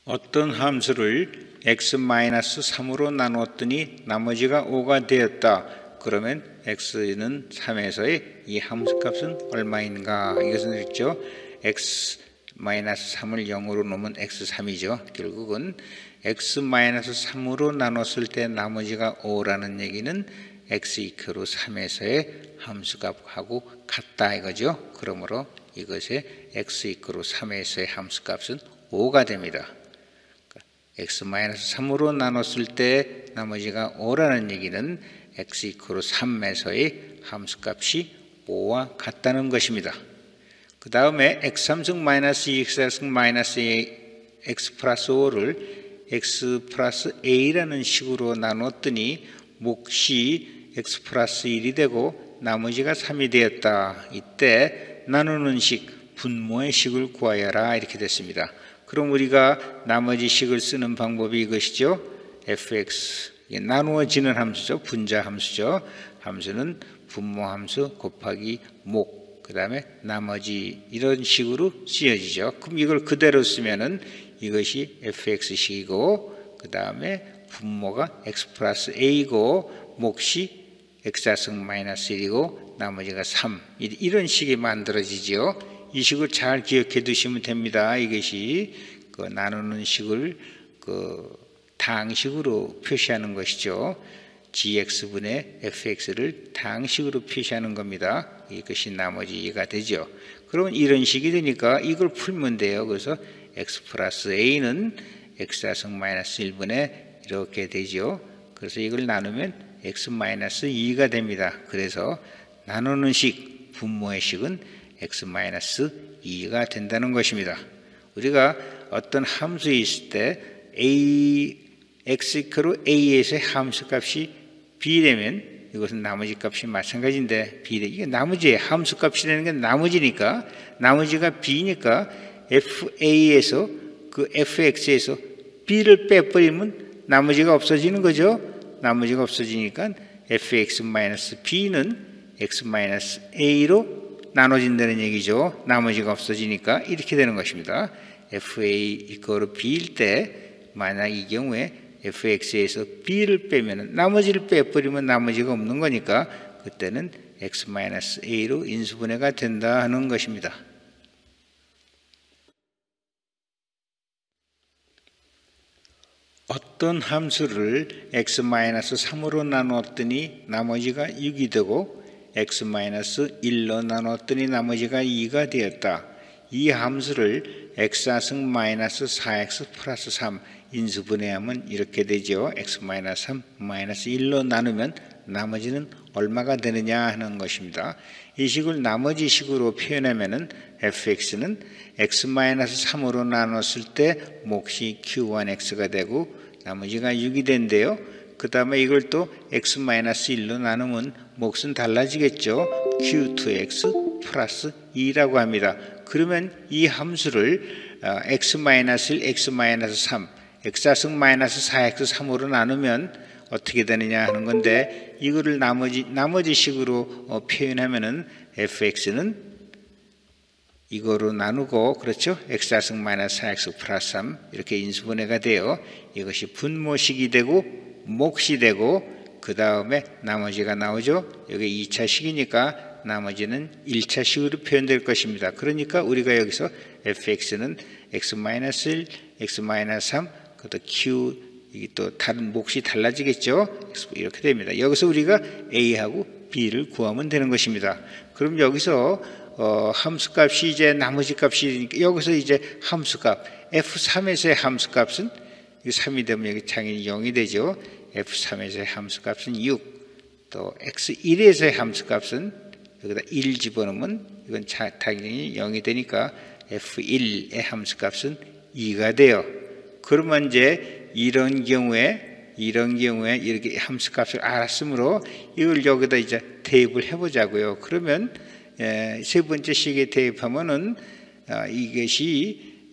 어떤 함수를 x-3으로 나누었더니 나머지가 5가 되었다. 그러면 x는 3에서의 이 함수값은 얼마인가? 이것은 있죠. x-3을 0으로 놓으면 x3이죠. 결국은 x-3으로 나눴을 때 나머지가 5라는 얘기는 x=3에서의 함수값하고 같다 이거죠. 그러므로 이것의 x=3에서의 함수값은 5가 됩니다. x-3으로 나눴을 때 나머지가 5라는 얘기는 x=3에서의 함수값이 5와 같다는 것입니다. 그 다음에 x3승 마이너스 2x4승 마이너스 x 플러스 5를 x 플러스 a라는 식으로 나눴더니 몫이 x 플러스 1이 되고 나머지가 3이 되었다. 이때 나누는 식, 분모의 식을 구하여라 이렇게 됐습니다. 그럼 우리가 나머지 식을 쓰는 방법이 이것이죠. fx, 나누어지는 함수죠. 분자 함수죠. 함수는 분모 함수 곱하기 목, 그 다음에 나머지 이런 식으로 쓰여지죠. 그럼 이걸 그대로 쓰면은 이것이 fx식이고 그 다음에 분모가 x 플러스 a고 몫이 x4승 마이너스 1이고 나머지가 3 이런 식이 만들어지죠. 이 식을 잘 기억해 두시면 됩니다. 이것이 그 나누는 식을 그 다항식으로 표시하는 것이죠. gx분의 fx를 다항식으로 표시하는 겁니다. 이것이 나머지가 되죠. 그러면 이런 식이 되니까 이걸 풀면 돼요. 그래서 x 플러스 a는 x4승 마이너스 1분의 이렇게 되죠. 그래서 이걸 나누면 x 마이너스 2가 됩니다. 그래서 나누는 식, 분모의 식은 x 마이너스 2가 된다는 것입니다. 우리가 어떤 함수에 있을 때 x=a에서의 함수값이 b되면 이것은 나머지 값이 마찬가지인데 이게 나머지의 함수값이라는 게 나머지니까 나머지가 b니까 fa에서 그 fx에서 b를 빼버리면 나머지가 없어지는 거죠. 나머지가 없어지니까 fx-b는 x-a로 나눠진다는 얘기죠. 나머지가 없어지니까 이렇게 되는 것입니다. fa=b일 때 만약 이 경우에 fx에서 b를 빼면 나머지를 빼버리면 나머지가 없는 거니까 그때는 x-a로 인수분해가 된다 하는 것입니다. 어떤 함수를 x-3으로 나누었더니 나머지가 6이 되고 x-1로 나눴더니 나머지가 2가 되었다. 이 함수를 x4승 마이너스 4x 플러스 3 인수분해하면 이렇게 되죠. x-3 마이너스 1로 나누면 나머지는 얼마가 되느냐 하는 것입니다. 이 식을 나머지 식으로 표현하면은 fx는 x-3으로 나눴을 때 몫이 q1x가 되고 나머지가 6이 된대요. 그 다음에 이걸 또 x-1로 나누면 몫은 달라지겠죠. q2x 플러스 2라고 합니다. 그러면 이 함수를 x-1, x-3, x4승 마이너스 4x3으로 나누면 어떻게 되느냐 하는 건데 이거를 나머지 식으로 표현하면은 fx는 이거로 나누고 그렇죠. x4승 마이너스 4x 플러스 3 이렇게 인수분해가 돼요. 이것이 분모식이 되고 몫이 되고 그 다음에 나머지가 나오죠. 여기 2차식이니까 나머지는 1차식으로 표현될 것입니다. 그러니까 우리가 여기서 fx는 x-1, x-3 그것도 q 이게 또 다른 몫이 달라지겠죠. 이렇게 됩니다. 여기서 우리가 a하고 b를 구하면 되는 것입니다. 그럼 여기서 함수값이 이제 나머지 값이 여기서 이제 함수값 f3에서의 함수값은 3이 되면 여기 당연히 0이 되죠. f3에서의 함수값은 6, 또 x1에서의 함수값은 여기다 1 집어넣으면 이건 당연히 0이 되니까 f1의 함수값은 2가 돼요. 그러면 이제 이런 경우에 이렇게 함수값을 알았으므로 이걸 여기다 이제 대입을 해보자고요. 그러면 세 번째 식에 대입하면은 이것이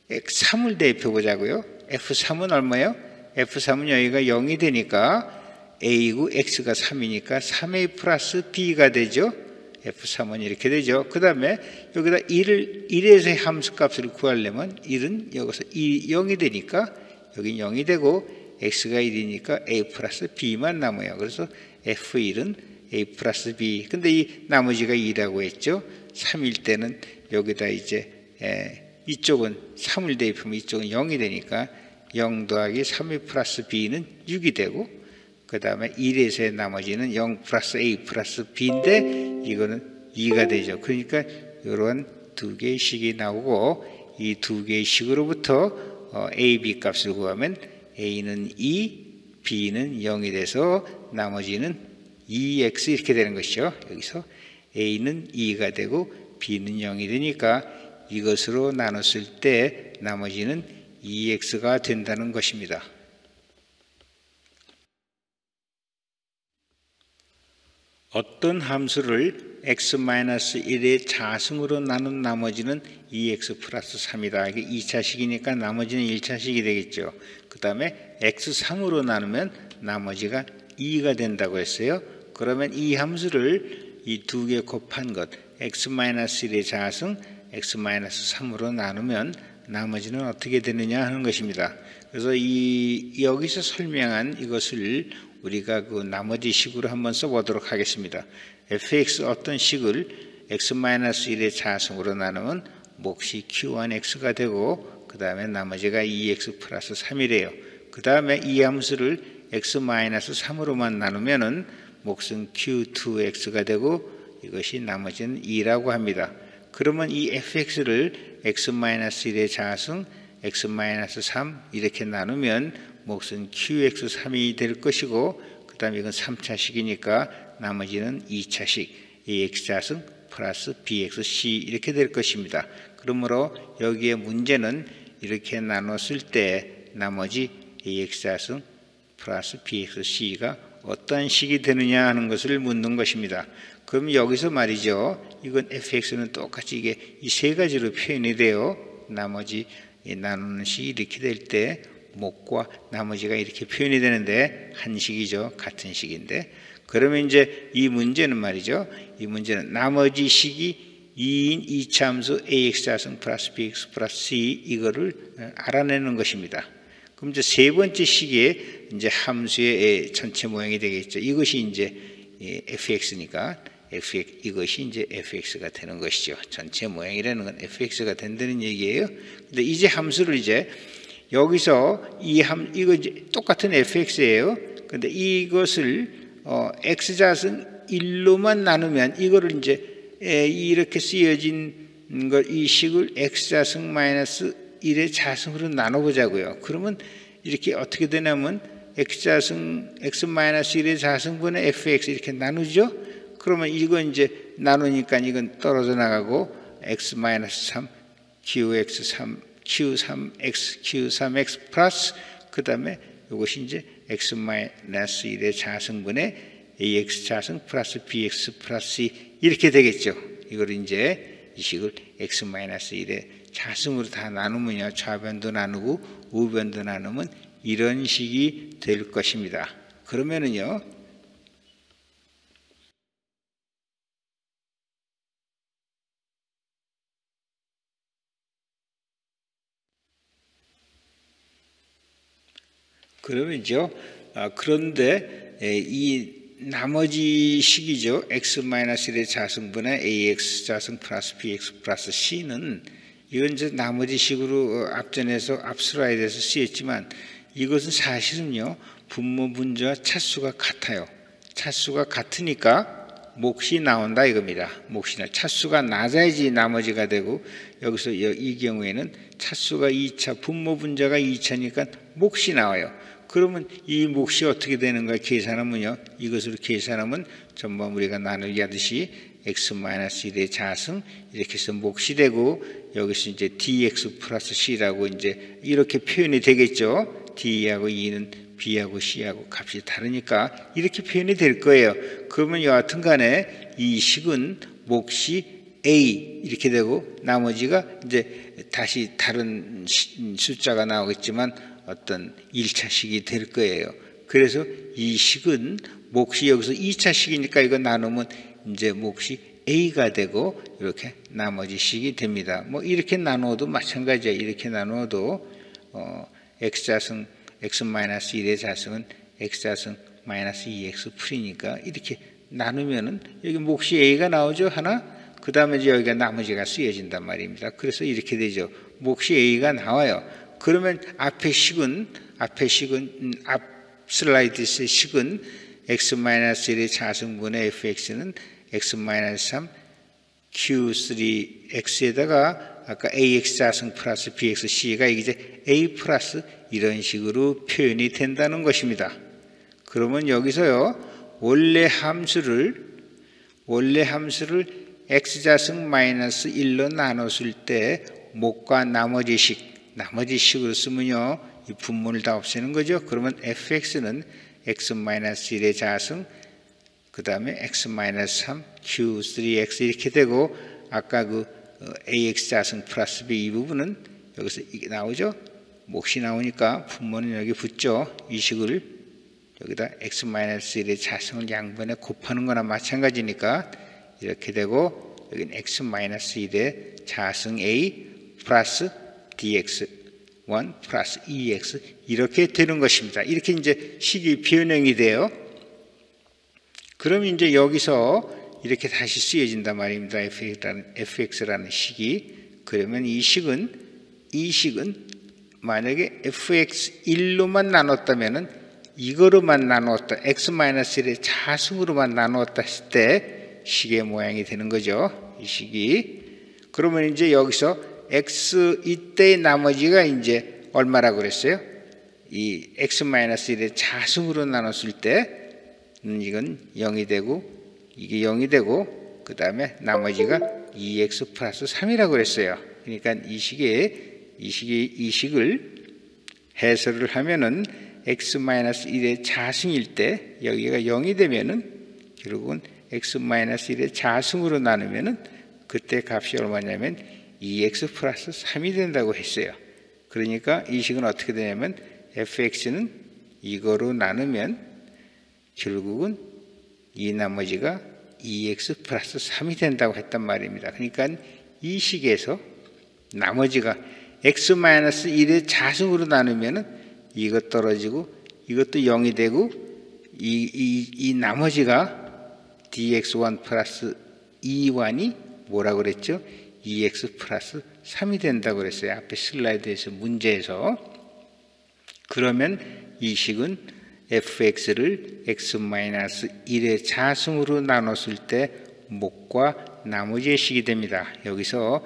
3을 대입해 보자고요. f3은 얼마예요? f3은 여기가 0이 되니까 a고 x가 3이니까 3a 플러스 b가 되죠. F3은 이렇게 되죠. 그 다음에 여기다 1에서의 함수값을 구하려면 1은 여기서 0이 되니까 여긴 0이 되고 x가 1이니까 a 플러스 b만 남아요. 그래서 F1은 a 플러스 b. 근데 이 나머지가 2라고 했죠. 3일 때는 여기다 이제 이쪽은 3을 대입하면 이쪽은 0이 되니까 0 더하기 3이 플러스 b는 6이 되고 그 다음에 1에서의 나머지는 0 플러스 a 플러스 b인데 이거는 2가 되죠. 그러니까 이런 두 개의 식이 나오고 이 두 개의 식으로부터 a, b 값을 구하면 a는 2, b는 0이 돼서 나머지는 2x 이렇게 되는 것이죠. 여기서 a는 2가 되고 b는 0이 되니까 이것으로 나눴을 때 나머지는 2x가 된다는 것입니다. 어떤 함수를 x-1의 자승으로 나눈 나머지는 2x 플러스 3이다. 이게 2차식이니까 나머지는 1차식이 되겠죠. 그 다음에 x3으로 나누면 나머지가 2가 된다고 했어요. 그러면 이 함수를 이 두 개 곱한 것 x-1의 자승 x-3으로 나누면 나머지는 어떻게 되느냐 하는 것입니다. 그래서 여기서 설명한 이것을 우리가 그 나머지 식으로 한번 써보도록 하겠습니다. fx 어떤 식을 x-1의 자승으로 나누면 몫이 q1x가 되고 그 다음에 나머지가 2x 플러스 3이래요. 그 다음에 이 함수를 x-3으로만 나누면은 몫은 q2x가 되고 이것이 나머지는 2라고 합니다. 그러면 이 fx를 x-1의 자승 x-3 이렇게 나누면 몫은 qx3이 될 것이고 그 다음에 이건 3차식이니까 나머지는 2차식 ax자승 플러스 bxc 이렇게 될 것입니다. 그러므로 여기에 문제는 이렇게 나눴을 때 나머지 ax자승 플러스 bxc가 어떤 식이 되느냐 하는 것을 묻는 것입니다. 그럼 여기서 말이죠. 이건 fx는 똑같이 이게 이 세 가지로 표현이 돼요. 나머지 나누는 식이 이렇게 될 때 몫과 나머지가 이렇게 표현이 되는데 한 식이죠. 같은 식인데 그러면 이제 이 문제는 말이죠. 이 문제는 나머지 식이 2인 2차함수 ax자승 플러스 bx 플러스 c 이거를 알아내는 것입니다. 그럼 이제 세 번째 식의 이제 함수의 전체 모양이 되겠죠. 이것이 이제 fx니까 이것이 이제 fx가 되는 것이죠. 전체 모양이라는 건 fx가 된다는 얘기예요. 근데 이제 함수를 이제 여기서 이거 이제 똑같은 fx예요. 근데 이것을 x자승 1로만 나누면 이거를 이제 이렇게 쓰여진 이 식을 x자승 마이너스 1의 자승으로 나눠보자고요. 그러면 이렇게 어떻게 되냐면 x자승 x-1의 자승분의 fx 이렇게 나누죠. 그러면 이건 이제 나누니까 이건 떨어져 나가고 x-3 qx3 q3x q3x 플러스 그 다음에 이것이 이제 x-1의 자승분의 ax 자승 플러스 bx 플러스 c 이렇게 되겠죠. 이걸 이제 이 식을 x-1의 자승으로 다 나누면요. 좌변도 나누고 우변도 나누면 이런 식이 될 것입니다. 그러면은요. 그러면요. 그런데 이 나머지 식이죠. x-1의 자승분의 ax 자승 플러스 bx 플러스 c는 이건 이제 나머지 식으로 앞전에서 앞슬라이드에서 쓰였지만 이것은 사실은요. 분모 분자와 차수가 같아요. 차수가 같으니까 몫이 나온다 이겁니다. 몫이나 차수가 낮아야지 나머지가 되고 여기서 이 경우에는 차수가 2차 분모 분자가 2차니까 몫이 나와요. 그러면 이 몫이 어떻게 되는가 계산하면요. 이것으로 계산하면 전번 우리가 나누기 하듯이 x-1의 자승 이렇게 해서 몫이 되고 여기서 이제 dx 플러스 c라고 이제 이렇게 표현이 되겠죠. d하고 e는 b하고 c하고 값이 다르니까 이렇게 표현이 될 거예요. 그러면 여하튼 간에 이 식은 몫이 a 이렇게 되고 나머지가 이제 다시 다른 숫자가 나오겠지만 어떤 1차식이 될 거예요. 그래서 이 식은 몫이 여기서 2차식이니까 이거 나누면 이제 몫이 a가 되고 이렇게 나머지 식이 됩니다. 뭐 이렇게 나누어도 마찬가지예요. 이렇게 나누어도 x자승 x-1의 자승은 x자승 마이너스 2x 풀이니까 이렇게 나누면은 여기 몫이 a가 나오죠. 하나. 그 다음에 이제 여기가 나머지가 쓰여진단 말입니다. 그래서 이렇게 되죠. 몫이 a가 나와요. 그러면 앞 슬라이드의 식은 x-1의 자승분의 fx는 x-3 q3x에다가 아까 ax 자승 플러스 bx c가 이제 a 플러스 이런 식으로 표현이 된다는 것입니다. 그러면 여기서요 원래 함수를 x자승 마이너스 1로 나눴을 때 몫과 나머지 식으로 쓰면요 이 분모를 다 없애는 거죠. 그러면 fx는 x-1의 자승 그 다음에 x-3 q3x 이렇게 되고 아까 그 ax 자승 플러스 b 이 부분은 여기서 이게 나오죠. 몫이 나오니까 분모는 여기 붙죠. 이 식을 여기다 x-1의 자승을 양변에 곱하는 거나 마찬가지니까 이렇게 되고 여기는 x-1의 자승 a 플러스 dx 1 플러스 2x 이렇게 되는 것입니다. 이렇게 이제 식이 변형이 돼요. 그럼 이제 여기서 이렇게 다시 쓰여진단 말입니다. fx라는 식이. 그러면 이 식은 만약에 fx1로만 나눴다면은 이거로만 나누었다. x-1의 자승으로만 나누었다 했을 때 식의 모양이 되는 거죠. 이 식이. 그러면 이제 여기서 x 이때의 나머지가 이제 얼마라고 그랬어요? 이 x-1의 자승으로 나눴을 때는 이건 0이 되고 이게 0이 되고 그 다음에 나머지가 2x 플러스 3이라고 그랬어요. 그러니까 이 식을 해설을 하면은 x-1의 자승일 때 여기가 0이 되면은 결국은 x-1의 자승으로 나누면은 그때 값이 얼마냐면 2x 플러스 3이 된다고 했어요. 그러니까 이 식은 어떻게 되냐면 fx는 이거로 나누면 결국은 이 나머지가 2x 플러스 3이 된다고 했단 말입니다. 그러니까 이 식에서 나머지가 x-1의 자승으로 나누면은 이것 떨어지고 이것도 0이 되고 이 나머지가 dx1 플러스 2완이 뭐라고 그랬죠? 2x 플러스 3이 된다고 그랬어요. 앞에 슬라이드에서 문제에서. 그러면 이 식은 fx를 x-1의 자승으로 나눴을 때 몫과 나머지의 식이 됩니다. 여기서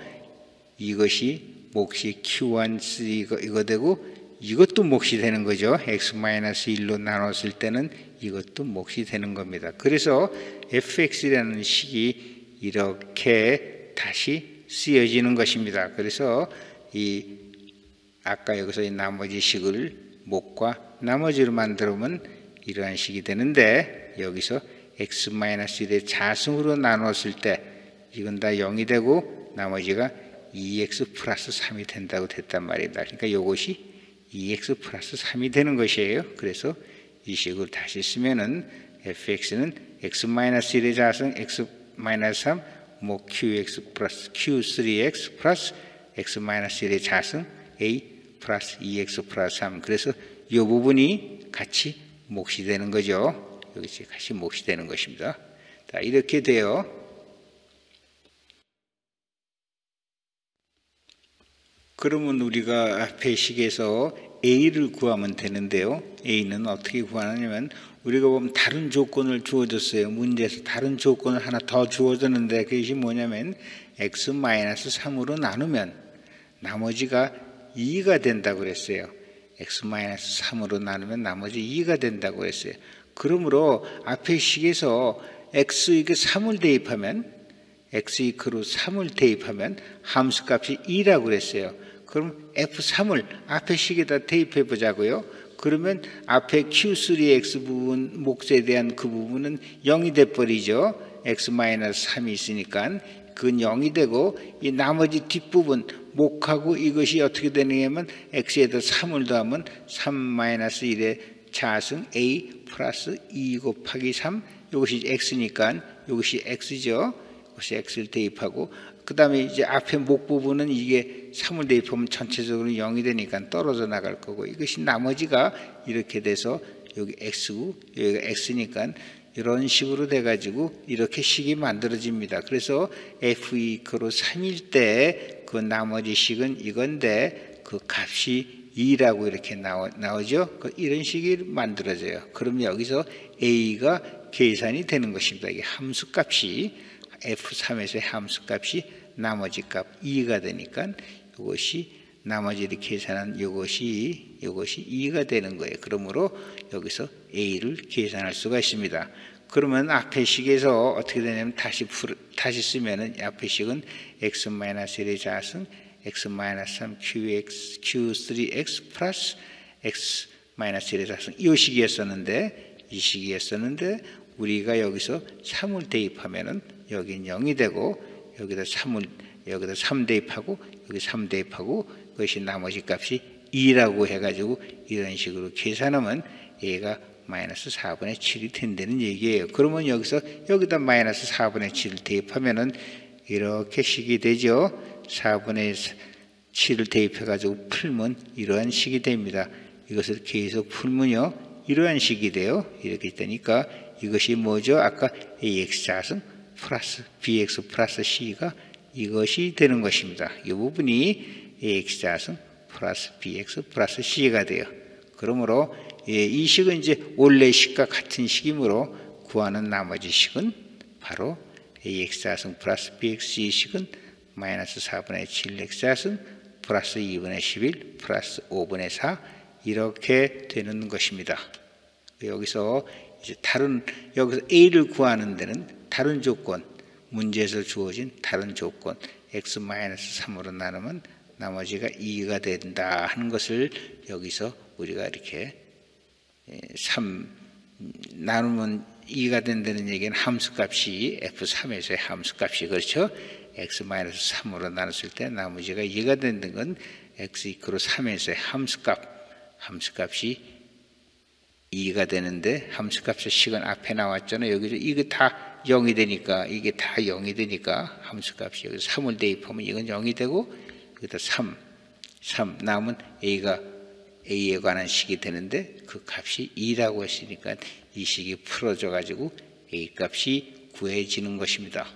이것이 몫이 q1, 3 이거 되고 이것도 몫이 되는 거죠. x-1로 나눴을 때는 이것도 몫이 되는 겁니다. 그래서 fx라는 식이 이렇게 다시 쓰여지는 것입니다. 그래서 아까 여기서 이 나머지 식을 몫과 나머지로 만들면 이러한 식이 되는데 여기서 x-1의 자승으로 나눴을 때 이건 다 0이 되고 나머지가 2x 플러스 3이 된다고 됐단 말입니다. 그러니까 이것이 2x 플러스 3이 되는 것이에요. 그래서 이 식을 다시 쓰면은 fx는 x-1의 자승 x-3 뭐 qx 플러스 q3x 플러스 x-1의 자승 a 플러스 2x 플러스 3 그래서 이 부분이 같이 몫이 되는 거죠. 여기 같이 몫이 되는 것입니다. 자, 이렇게 돼요. 그러면 우리가 앞에 식에서 a를 구하면 되는데요. a는 어떻게 구하냐면 우리가 보면 다른 조건을 주어졌어요. 문제에서 다른 조건을 하나 더 주어졌는데 그것이 뭐냐면 x-3으로 나누면 나머지가 2가 된다고 그랬어요. x-3으로 나누면 나머지 2가 된다고 그랬어요. 그러므로 앞에 식에서 x-3을 대입하면 x-3로 3을 대입하면 함수값이 2라고 그랬어요. 그럼 f3을 앞에 식에다 대입해 보자고요. 그러면 앞에 q3x 부분 몫에 대한 그 부분은 0이 돼버리죠. x-3이 있으니까 그건 0이 되고 이 나머지 뒷부분 몫하고 이것이 어떻게 되느냐면 x에다 3을 더하면 3-1의 자승 a 플러스 2 곱하기 3 이것이 x니까 이것이 x죠. 이것이 x를 대입하고 그 다음에 이제 앞에 목 부분은 이게 3을 대입하면 전체적으로 0이 되니까 떨어져 나갈 거고 이것이 나머지가 이렇게 돼서 여기 x고 여기가 x니까 이런 식으로 돼가지고 이렇게 식이 만들어집니다. 그래서 f=3일 때 그 나머지 식은 이건데 그 값이 2라고 이렇게 나오죠. 이런 식이 만들어져요. 그럼 여기서 a가 계산이 되는 것입니다. 이게 함수값이 f3에서의 함수값이 나머지 값 2가 되니까 이것이 나머지를 계산한 이것이 2가 되는 거예요. 그러므로 여기서 a를 계산할 수가 있습니다. 그러면 앞에 식에서 어떻게 되냐면 다시 쓰면은 앞에 식은 x-1의 자승 x-3 q3x 플러스 x-1의 자승 이 식이었었는데 우리가 여기서 3을 대입하면은 여긴 0이 되고 여기다 3 대입하고 여기 3 대입하고 그것이 나머지 값이 2라고 해가지고 이런 식으로 계산하면 얘가 마이너스 4분의 7이 된다는 얘기예요. 그러면 여기다 마이너스 4분의 7을 대입하면은 이렇게 식이 되죠. 4분의 7을 대입해가지고 풀면 이러한 식이 됩니다. 이것을 계속 풀면요 이러한 식이 돼요. 이렇게 되니까 이것이 뭐죠? 아까 ax 자승 플러스 bx 플러스 c가 이것이 되는 것입니다. 이 부분이 ax 자승 플러스 bx 플러스 c가 돼요. 그러므로 이 식은 이제 원래 식과 같은 식이므로 구하는 나머지 식은 바로 ax 자승 플러스 bx 이 식은 마이너스 4분의 7x 자승 플러스 2분의 11 플러스 5분의 4 이렇게 되는 것입니다. 여기서 이제 여기서 a를 구하는 데는 다른 조건, 문제에서 주어진 다른 조건 x-3으로 나누면 나머지가 2가 된다 하는 것을 여기서 우리가 이렇게 3 나누면 2가 된다는 얘기는 함수값이 f3에서의 함수값이 그렇죠. x-3으로 나눴을 때 나머지가 2가 된다는 건 x=3에서의 함수값이 2가 되는데 함수값의 식은 앞에 나왔잖아요. 여기서 이게 다 0이 되니까 이게 다 0이 되니까 함수값이 여기서 3을 대입하면 이건 0이 되고 여기다 3 나오면 a에 관한 식이 되는데 그 값이 2라고 했으니까 이 식이 풀어져 가지고 a 값이 구해지는 것입니다.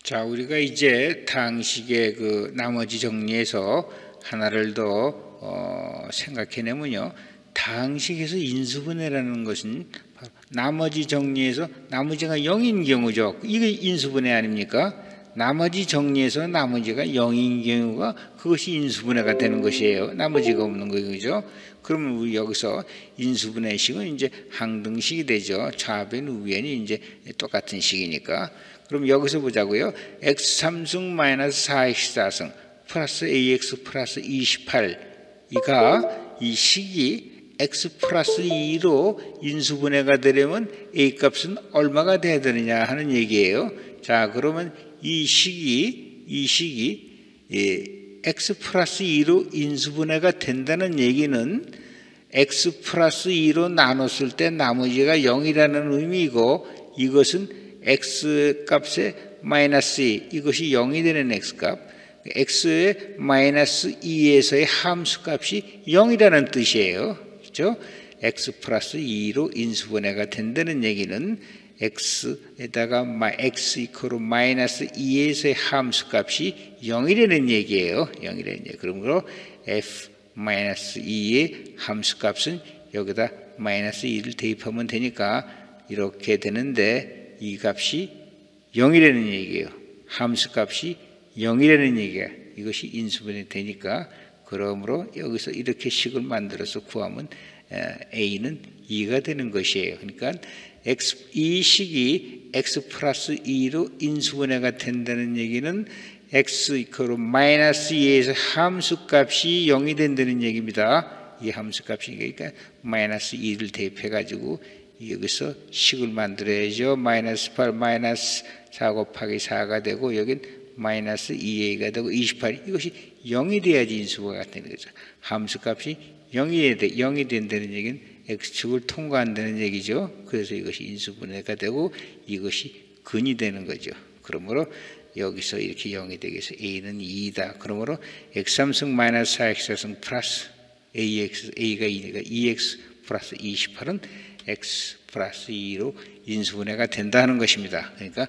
자, 우리가 이제 다항식의 그 나머지 정리해서 하나를 더 생각해내면요. 다항식에서 인수분해라는 것은 바로 나머지 정리해서 나머지가 0인 경우죠. 이게 인수분해 아닙니까? 나머지 정리해서 나머지가 0인 경우가 그것이 인수분해가 되는 것이에요. 나머지가 없는 거죠. 그러면 우리 여기서 인수분해식은 이제 항등식이 되죠. 좌변 우변이 이제 똑같은 식이니까. 그럼 여기서 보자고요. x3승 마이너스 4x 4승 플러스 ax 플러스 28 이 식이 x 플러스 2로 인수분해가 되려면 a 값은 얼마가 돼야 되느냐 하는 얘기예요. 자, 그러면 이 식이 x 플러스 2로 인수분해가 된다는 얘기는 x 플러스 2로 나눴을 때 나머지가 0이라는 의미이고 이것은 x 값의 마이너스 2 이것이 0이 되는 x 값 x의 마이너스 2에서의 함수값이 0이라는 뜻이에요. 그렇죠? x 플러스 2로 인수분해가 된다는 얘기는 x에다가 x = 마이너스 2에서의 함수값이 0이라는 얘기예요. 0이라는 얘기. 그러므로 f 마이너스 2의 함수값은 여기다 마이너스 2를 대입하면 되니까 이렇게 되는데 이 값이 0이라는 얘기예요. 함수값이 0이라는 얘기야. 이것이 인수분해 되니까 그러므로 여기서 이렇게 식을 만들어서 구하면 a는 2가 되는 것이에요. 그러니까 이 식이 x 플러스 2로 인수분해가 된다는 얘기는 x = 마이너스 2에서 함수값이 0이 된다는 얘기입니다. 이 함수값이 그러니까 마이너스 2를 대입해 가지고 여기서 식을 만들어야죠. 마이너스 8 마이너스 4 곱하기 4가 되고 여긴 마이너스 2a가 되고 28 이것이 0이 돼야지 인수분해가 되는 거죠. 함수값이 0이 된다는 얘기는 x축을 통과한다는 얘기죠. 그래서 이것이 인수분해가 되고 이것이 근이 되는 거죠. 그러므로 여기서 이렇게 0이 되기 위해서 a는 2이다. 그러므로 x3승 마이너스 4x4승 플러스 a가 2니까 2x 플러스 28은 x 플러스 2로 인수분해가 된다는 것입니다. 그러니까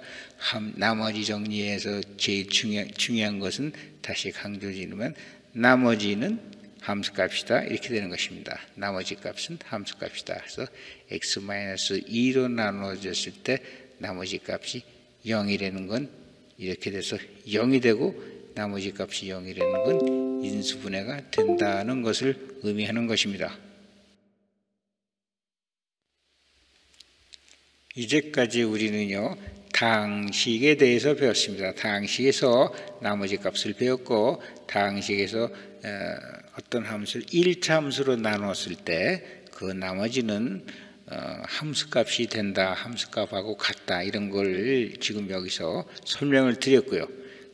나머지 정리해서 제일 중요한 것은 다시 강조드리면 나머지는 함수값이다 이렇게 되는 것입니다. 나머지 값은 함수값이다. 그래서 x-2로 나누어졌을 때 나머지 값이 0이라는 건 이렇게 돼서 0이 되고 나머지 값이 0이라는 건 인수분해가 된다는 것을 의미하는 것입니다. 이제까지 우리는요 다항식에 대해서 배웠습니다. 다항식에서 나머지 값을 배웠고 다항식에서 어떤 함수를 1차 함수로 나누었을 때 그 나머지는 함수값이 된다, 함수값하고 같다 이런 걸 지금 여기서 설명을 드렸고요.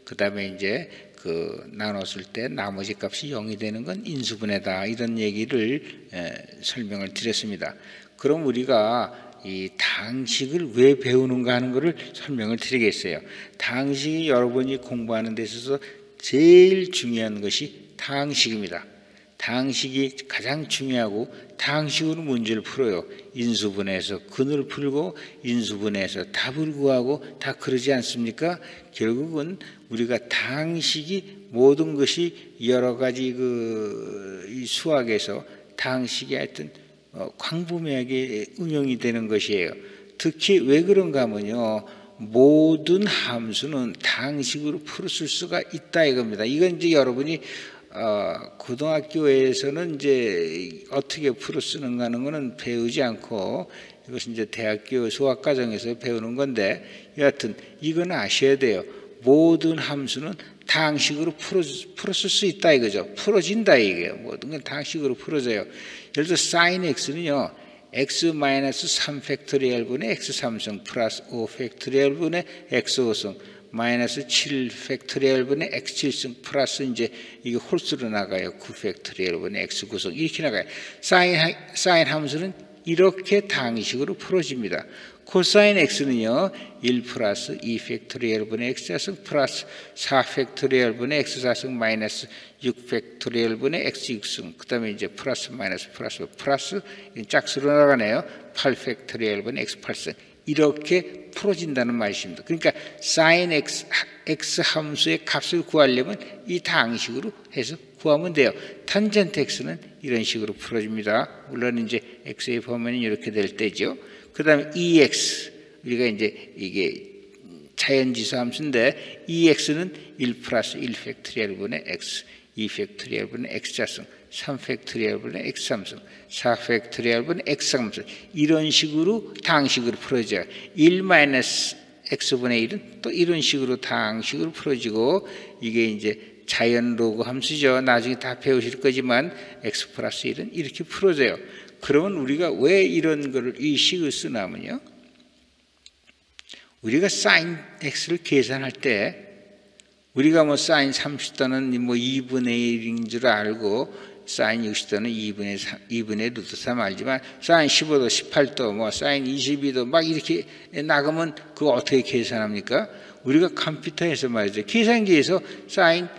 그 다음에 이제 그 나눴을 때 나머지 값이 0이 되는 건 인수분해다 이런 얘기를 설명을 드렸습니다. 그럼 우리가 이 다항식을 왜 배우는가 하는 것을 설명을 드리겠어요. 다항식이 여러분이 공부하는 데 있어서 제일 중요한 것이 다항식입니다. 다항식이 가장 중요하고 다항식으로 문제를 풀어요. 인수분해에서 근을 풀고 인수분해에서 답을 구하고 다 그러지 않습니까? 결국은 우리가 다항식이 모든 것이 여러 가지 이 수학에서 다항식이 하여튼 광범위하게 응용이 되는 것이에요. 특히 왜 그런가 하면요. 모든 함수는 다항식으로 풀었을 수가 있다 이겁니다. 이건 이제 여러분이 고등학교에서는 이제 어떻게 풀어 쓰는가 하는 거는 배우지 않고 이것은 이제 대학교 수학 과정에서 배우는 건데 여하튼 이건 아셔야 돼요. 모든 함수는 다항식으로 풀었을 수 있다 이거죠. 풀어진다 이게요. 모든 건 다항식으로 풀어져요. 예를 들어 sin x는요. x-3 팩토리얼 분의 x3승 플러스 5 팩토리얼 분의 x5승 마이너스 7 팩토리얼 분의 x7승 플러스 이제 이게 홀수로 나가요. 9 팩토리얼 분의 x9승 이렇게 나가요. 사인 함수는 이렇게 다항식으로 풀어집니다. 코사인 x는요. 1 플러스 2 팩토리얼 분의 x4승 플러스 4 팩토리얼 분의 x4승 마이너스 6 팩토리얼 분의 x6승 그 다음에 이제 플러스 마이너스 플러스 짝수로 나가네요. 8 팩토리얼 분의 x8승 이렇게 풀어진다는 말씀입니다. 그러니까 sin x 함수의 값을 구하려면 이 다항식으로 해서 구하면 돼요. 탄젠트 x는 이런 식으로 풀어집니다. 물론 이제 x의 범위는 이렇게 될 때죠. 그 다음에 ex 우리가 이제 이게 자연지수 함수인데 ex는 1 플러스 1 팩토리얼 분의 x 2 팩토리얼 분의 x자승 3 팩토리얼 분의 x3승 4 팩토리얼 분의 x3승 이런 식으로 다항식으로 풀어져요. 1 마이너스 x분의 1은 또 이런 식으로 다항식으로 풀어지고 이게 이제 자연 로그 함수죠. 나중에 다 배우실 거지만 x 플러스 1은 이렇게 풀어져요. 그러면 우리가 왜 이런 거를 이 식을 쓰냐면요. 우리가 sin x를 계산할 때 우리가 뭐 sin 30도는 뭐 2분의 1인 줄 알고 sin 60도는 2분의 루트 3 알지만 sin 15도, 18도, 뭐 sin 22도 막 이렇게 나가면 그거 어떻게 계산합니까? 우리가 컴퓨터에서 말이죠. 계산기에서 sin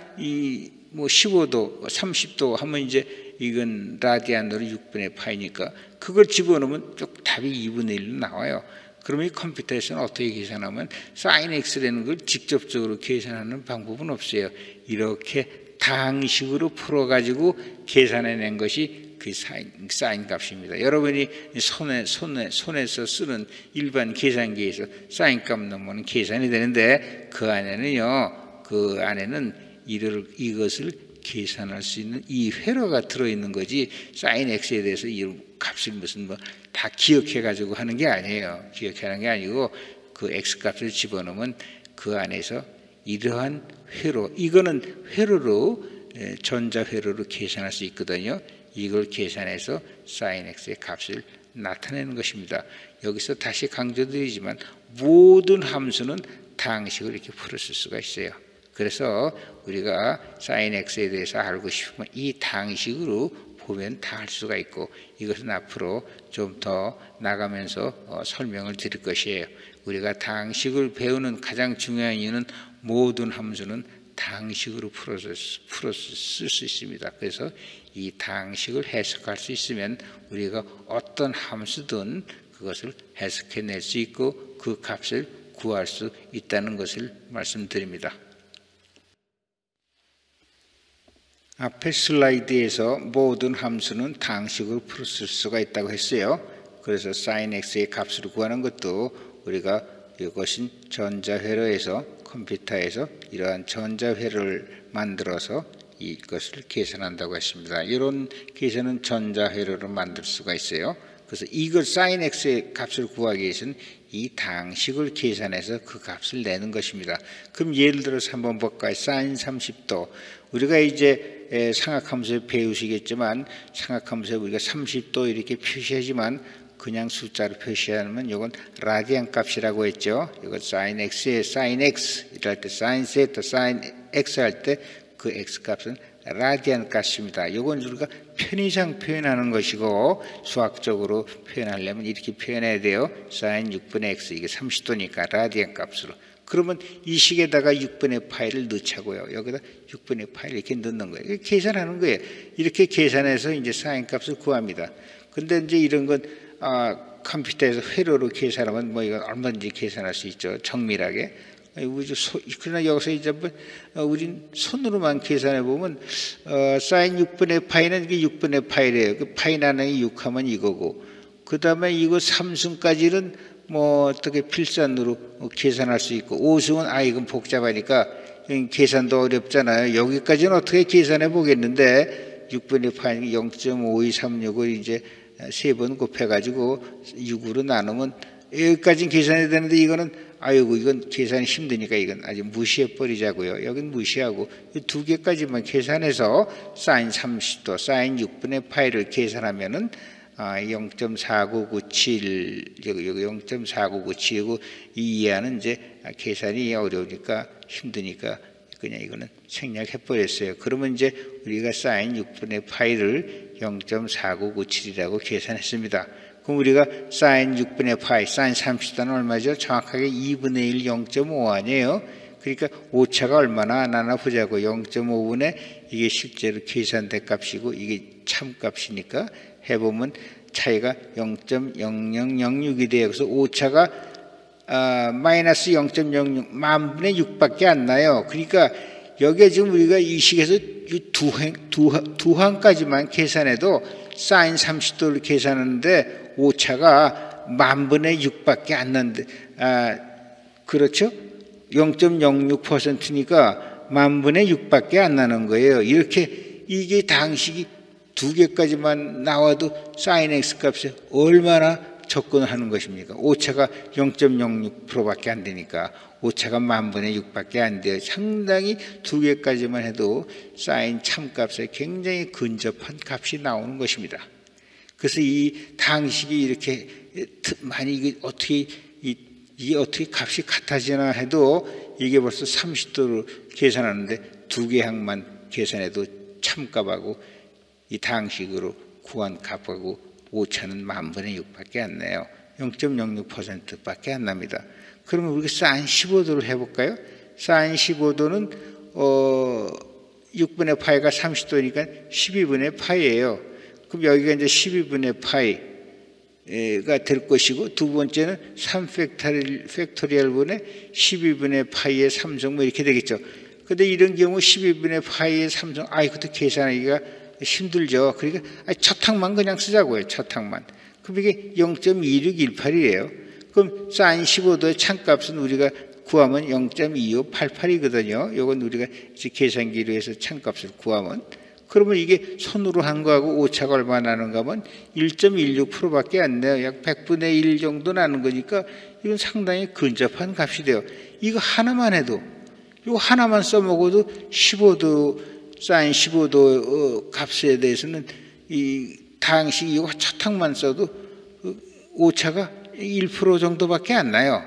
뭐 15도, 30도 하면 이제 이건 라디안으로 6분의 파이니까 그걸 집어넣으면 쭉 답이 2분의 1로 나와요. 그러면 이 컴퓨터에서는 어떻게 계산하면 sin x라는 걸 직접적으로 계산하는 방법은 없어요. 이렇게 다항식으로 풀어가지고 계산해낸 것이 그 사인 값입니다. 여러분이 손에서 쓰는 일반 계산기에서 사인 값 넣으면 계산이 되는데 그 안에는 이것을 계산할 수 있는 이 회로가 들어있는 거지 사인 x에 대해서 이 값을 무슨 뭐 다 기억해 가지고 하는 게 아니에요. 기억하는 게 아니고 그 x 값을 집어넣으면 그 안에서 이러한 회로 이거는 회로로 전자 회로로 계산할 수 있거든요. 이걸 계산해서 사인 x의 값을 나타내는 것입니다. 여기서 다시 강조드리지만 모든 함수는 다항식을 이렇게 풀었을 수가 있어요. 그래서 우리가 sin x에 대해서 알고 싶으면 이 다항식으로 보면 다 할 수가 있고, 이것은 앞으로 좀 더 나가면서 설명을 드릴 것이에요. 우리가 다항식을 배우는 가장 중요한 이유는 모든 함수는 다항식으로 풀어서 쓸 수 있습니다. 그래서 이 다항식을 해석할 수 있으면 우리가 어떤 함수든 그것을 해석해낼 수 있고 그 값을 구할 수 있다는 것을 말씀드립니다. 앞에 슬라이드에서 모든 함수는 다항식으로 풀어 쓸 수가 있다고 했어요. 그래서 sin x의 값을 구하는 것도 우리가 이것은 전자회로에서 컴퓨터에서 이러한 전자회로를 만들어서 이것을 계산한다고 했습니다. 이런 계산은 전자회로로 만들 수가 있어요. 그래서 이걸 sin x의 값을 구하기 위해서는 이 다항식을 계산해서 그 값을 내는 것입니다. 그럼 예를 들어서 한번 볼까요? sin 30도. 우리가 이제 삼각함수에 배우시겠지만 삼각함수에 우리가 30도 이렇게 표시하지만 그냥 숫자로 표시하면 이건 라디안 값이라고 했죠. 이거 sin x에 sin x 이럴 때 sin 세타 sin x 할 때 그 x 값은 라디안 값입니다. 이건 우리가 편의상 표현하는 것이고 수학적으로 표현하려면 이렇게 표현해야 돼요. sin 6분의 x 이게 30도니까 라디안 값으로. 그러면 이 식에다가 6분의 파이를 넣자고요. 여기다 6분의 파이를 이렇게 넣는 거예요. 계산하는 거예요. 이렇게 계산해서 이제 sin 값을 구합니다. 근데 이제 이런 건 컴퓨터에서 회로로 계산하면 뭐 이건 얼마든지 계산할 수 있죠. 정밀하게. 그러나 여기서 이제 우린 손으로만 계산해 보면 sin 6분의 파이는 이게 6분의 파이래요. 그 파이 나누기 6하면 이거고, 그 다음에 이거 3승까지는 뭐 어떻게 필산으로 계산할 수 있고, 5승은 이건 복잡하니까 계산도 어렵잖아요. 여기까지는 어떻게 계산해 보겠는데 6분의 파이 0.52365을 이제 3번 곱해가지고 6으로 나누면 여기까지는 계산해야 되는데 이거는 이건 계산이 힘드니까 이건 아주 무시해 버리자고요. 여긴 무시하고 이 두 개까지만 계산해서 sin 30도, sin 6분의 파이를 계산하면은 0.4997 여기 0.4997이고 이 이하는 이제 계산이 어려우니까 힘드니까 그냥 이거는 생략해 버렸어요. 그러면 이제 우리가 sin 6분의 파이를 0.4997이라고 계산했습니다. 그럼 우리가 sin 6분의 파이, sin 30도는 얼마죠? 정확하게 2분의 1 0.5 아니에요? 그러니까 오차가 얼마나 나나 보자고. 0.5분의 이게 실제로 계산된 값이고 이게 참값이니까 해보면 차이가 0.0006이 돼요. 그래서 오차가 마이너스 0.06 만분의 6밖에 안 나요. 그러니까 여기에 지금 우리가 이 식에서 두 항까지만 계산해도 sin 30도를 계산하는데 오차가 만분의 6밖에 안 나는데 그렇죠? 0.06%니까 만분의 6밖에 안 나는 거예요. 이렇게 이게 다항식이 두 개까지만 나와도 sin x 값에 얼마나 접근하는 것입니까? 오차가 0.06%밖에 안 되니까 오차가 만분의 6밖에 안 돼요. 상당히 두 개까지만 해도 sin 참값에 굉장히 근접한 값이 나오는 것입니다. 그래서 이 다항식이 이렇게 많이 이게 어떻게 값이 같아지나 해도 이게 벌써 30도로 계산하는데 두 개 항만 계산해도 참값하고 이 다항식으로 구한 값하고 오차는 만분의 6밖에 안 나요. 0.06%밖에 안 납니다. 그러면 우리가 sin 15도를 해볼까요? sin 15도는 6분의 파이가 30도니까 12분의 파이예요. 그럼 여기가 이제 12분의 파이가 될 것이고 두 번째는 3팩토리얼분의 12분의 파이의 3승 뭐 이렇게 되겠죠. 근데 이런 경우 12분의 파이의 3승 이것도 계산하기가 힘들죠. 그러니까 첫 항만 그냥 쓰자고요. 첫 항만. 그럼 이게 0.2618이에요. 그럼 sin 15도의 참값은 우리가 구하면 0.2588이거든요. 이건 우리가 계산기로 해서 참값을 구하면. 그러면 이게 손으로 한 거하고 오차가 얼마나 나는가 하면 1.16%밖에 안 돼요. 약 100분의 1 정도 나는 거니까 이건 상당히 근접한 값이 돼요. 이거 하나만 해도, 이거 하나만 써먹어도 15도, sin 15도 값에 대해서는 이 다항식 이거 첫 항만 써도 오차가 1% 정도밖에 안 나요.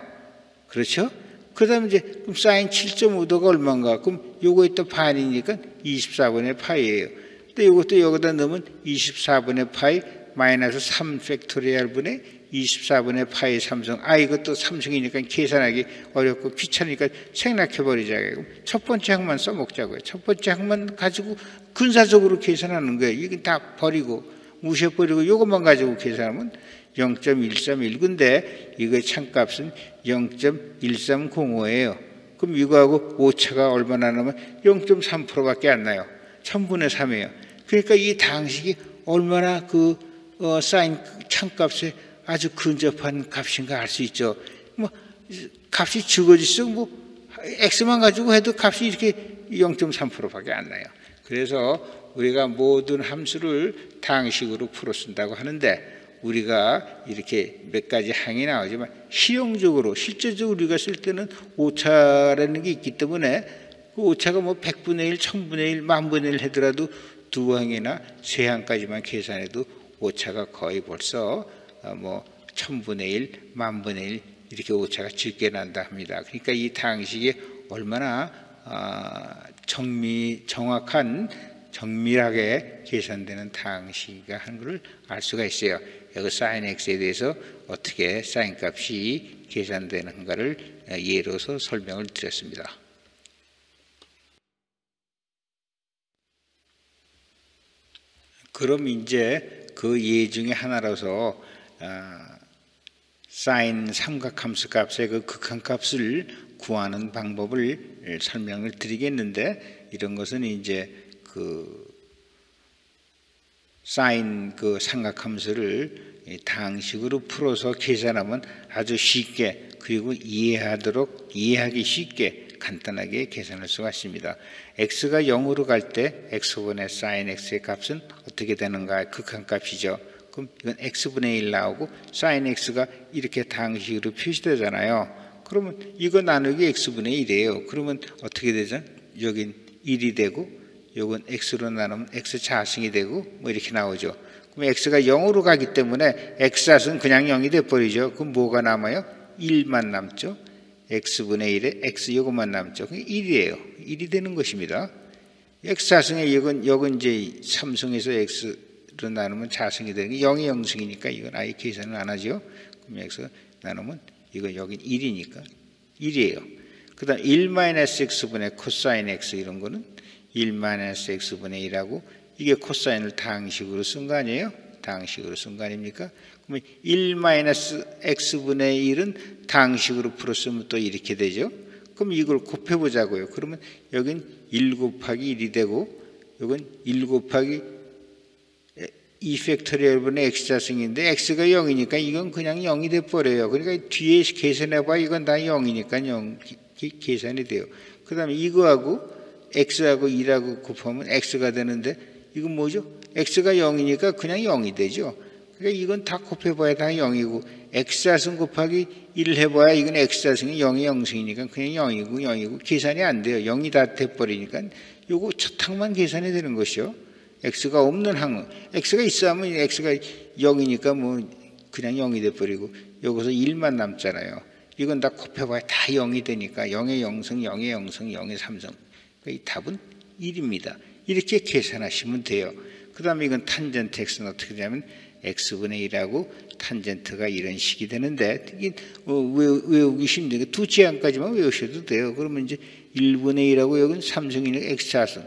그렇죠? 그 다음에 이제 그럼 sin 7.5도가 얼마인가? 그럼 요거에 또 반이니까 24분의 파이예요. 근데 이것도 여기다 넣으면 24분의 파이 마이너스 3 팩토리얼 분의 24분의 파이 삼성. 이것도 삼성이니까 계산하기 어렵고 귀찮으니까 생략해버리자고요. 첫 번째 항만 써먹자고요. 첫 번째 항만 가지고 근사적으로 계산하는 거예요. 이건 다 버리고 무시해버리고 이것만 가지고 계산하면 0.131. 근데 이거의 참값은 0.1305예요. 그럼 이거하고 오차가 얼마나 나면 0.3%밖에 안 나요. 1000분의 3이에요. 그러니까 이 방식이 얼마나 사인 참값에 아주 근접한 값인가 알 수 있죠. 뭐 값이 적어질수록 x만 가지고 해도 값이 이렇게 0.3%밖에 안 나요. 그래서 우리가 모든 함수를 다항식으로 풀어 쓴다고 하는데 우리가 이렇게 몇 가지 항이 나오지만 실용적으로 실제적으로 우리가 쓸 때는 오차라는 게 있기 때문에 그 오차가 100분의 1, 1000분의 1, 만분의 1 하더라도 두 항이나 세 항까지만 계산해도 오차가 거의 벌써 1000분의 1, 만분의 1 이렇게 오차가 적게 난다 합니다. 그러니까 이 다항식이 얼마나 정확한 정밀하게 계산되는 다항식이가 하는 것을 알 수가 있어요. 여기 sin x에 대해서 어떻게 sin 값이 계산되는가를 예로서 설명을 드렸습니다. 그럼 이제 그 예 중에 하나로서 sin 삼각함수 값의 그 극한값을 구하는 방법을 설명을 드리겠는데 이런 것은 이제 sin 삼각함수를 다항식으로 풀어서 계산하면 아주 쉽게 그리고 이해하기 쉽게 간단하게 계산할 수가 있습니다. x가 0으로 갈 때 x분의 sin x의 값은 어떻게 되는가? 극한값이죠. 그럼 이건 x분의 1 나오고 sin x가 이렇게 다항식으로 표시되잖아요. 그러면 이거 나누기 x분의 1이에요. 그러면 어떻게 되죠? 여긴 1이 되고 요건 x로 나누면 x 자승이 되고 이렇게 나오죠. 그럼 x가 0으로 가기 때문에 x좌승은 그냥 0이 돼버리죠. 그럼 뭐가 남아요? 1만 남죠. x분의 1에 x 요것만 남죠. 1이에요. 1이 되는 것입니다. x좌승의 이건 이제 삼승에서 x로 나누면 자승이 되는 게 0이 0승이니까 이건 아예 계산을 안 하죠. 그럼 x 나누면 이건 여긴 1이니까 1이에요. 그 다음 1-x분의 코사인 x 이런 거는 1-x분의 1하고 이게 코사인을 다항식으로 쓴 거 아니에요? 다항식으로 쓴 거 아닙니까? 그러면 1-x분의 1은 다항식으로 풀었으면 또 이렇게 되죠. 그럼 이걸 곱해보자고요. 그러면 여긴 1 곱하기 1이 되고 여긴 1 곱하기 2 팩토리얼분의 x자승인데 x가 0이니까 이건 그냥 0이 돼버려요. 그러니까 뒤에 계산해봐 이건 다 0이니까 0 계산이 돼요. 그 다음에 이거하고 x하고 2하고 곱하면 x가 되는데 이건 뭐죠? x가 0이니까 그냥 0이 되죠. 그러니까 이건 다 곱해봐야 다 0이고 x자승 곱하기 1을 해봐야 이건 x자승이 0이 0승이니까 그냥 0이고 계산이 안 돼요. 0이 다 돼버리니까 요거 첫 항만 계산이 되는 것이요. x가 없는 항, x가 있어 하면 x가 0이니까 그냥 0이 돼버리고 여기서 1만 남잖아요. 이건 다 곱해봐야 다 0이 되니까 0의 0승, 0의 0승, 0의 3승. 이 답은 1입니다. 이렇게 계산하시면 돼요. 그 다음에 이건 탄젠트 x는 어떻게 되냐면 x분의 1하고 탄젠트가 이런 식이 되는데 이게 외우기 힘드니까 두 제한까지만 외우셔도 돼요. 그러면 이제 1분의 1하고 여기는 3승이니까 x자승.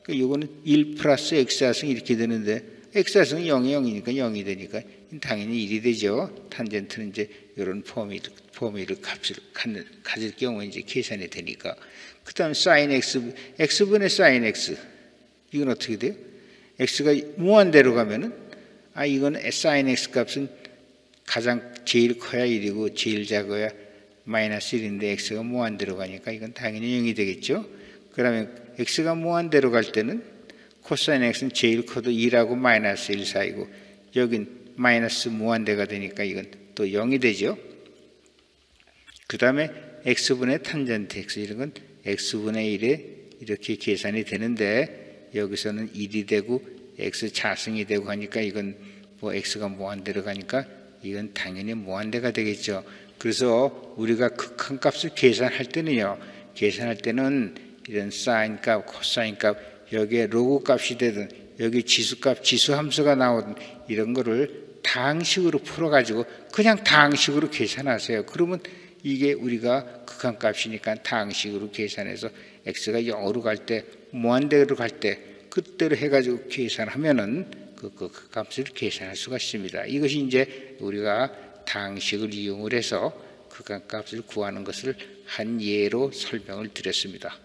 그러니까 이거는 1 플러스 x자승 이렇게 되는데 x자승은 0이 0이니까 0이 되니까 당연히 1이 되죠. 탄젠트는 이제 이런 범위를 값을 가질 경우에 이제 계산이 되니까. 그 다음 sin x, x분의 sin x 이건 어떻게 돼요? x가 무한대로 가면은 이건 sin x 값은 제일 커야 1이고 제일 작아야 마이너스 1인데 x가 무한대로 가니까 이건 당연히 0이 되겠죠. 그러면 x가 무한대로 갈 때는 코사인 x는 제일 커도 2하고 마이너스 1 사이고 여긴 마이너스 무한대가 되니까 이건 또 0이 되죠. 그 다음에 x분의 탄젠트 x 이런 건 x분의 1에 이렇게 계산이 되는데 여기서는 1이 되고 x 자승이 되고 하니까 이건 x가 무한대로 가니까 이건 당연히 무한대가 되겠죠. 그래서 우리가 극한값을 계산할 때는 이런 사인 값, 코사인 값 여기에 로그 값이 되든 여기 지수값, 지수함수가 나온 이런 거를 다항식으로 풀어가지고 그냥 다항식으로 계산하세요. 그러면 이게 우리가 극한값이니까 다항식으로 계산해서 x가 0으로 갈 때, 무한대로 갈 때 그때로 해가지고 계산하면은 그 값을 계산할 수가 있습니다. 이것이 이제 우리가 다항식을 이용을 해서 극한값을 구하는 것을 한 예로 설명을 드렸습니다.